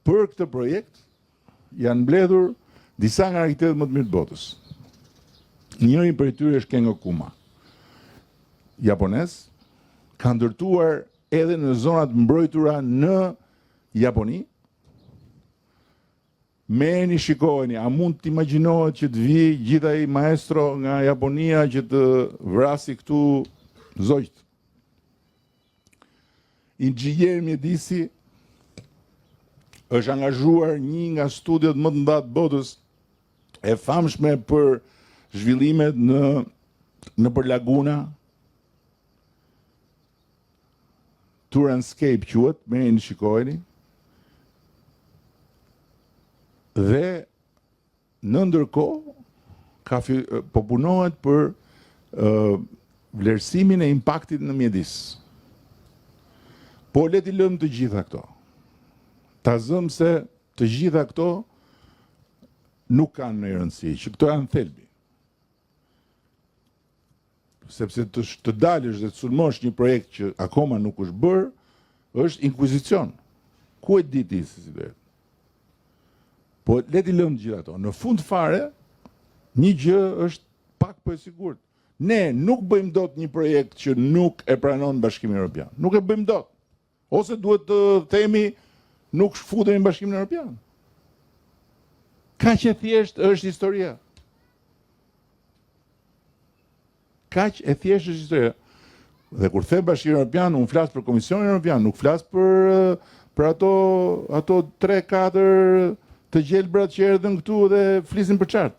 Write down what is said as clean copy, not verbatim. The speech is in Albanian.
për këtë projekt janë mbledhur disa nga arkitektë më të mirë të botës. Njëri prej tyre është Kengo Kuma, japonez, ka ndërtuar edhe në zonat mbrojtura në Japoni. Merrni, shikojeni, a mund të imagjinohet që të vi gjithë ai maestro nga Japonia që të vrasi këtu zogjt? Inxhinier mjedisi është angazhuar një nga studiot më të mëdha të botës, e famshme për zhvillimet nëpër laguna. Turanscape quhet, merrni shikojeni. Dhe në ndërkohë po punohet për vlerësimin e impaktit në mjedis. Po le t'i lëmë të gjitha këto. Ta zëm se të gjitha këto nuk kanë në rëndësi, që këto janë thelbi. Sepse të dalësh dhe të sulmosh një projekt që akoma nuk është bërë, është inkuizicion. Ku e di ti se si do? Po le t'i lëmë të gjitha ato. Në fund fare, një gjë është pak për e sigurt. Ne nuk bëjmë dot një projekt që nuk e pranon Bashkimi Evropian. Nuk e bëjmë dot. Ose duhet të themi nuk shfutemi në Bashkimin Evropian. Kaq e thjesht është historia. Kaq e thjesht është historia. Dhe kur them Bashkimin Evropian, unë flas për Komisionin Evropian, nuk flas për ato 3-4 të gjelbrat që erdhën këtu dhe flisin për çart.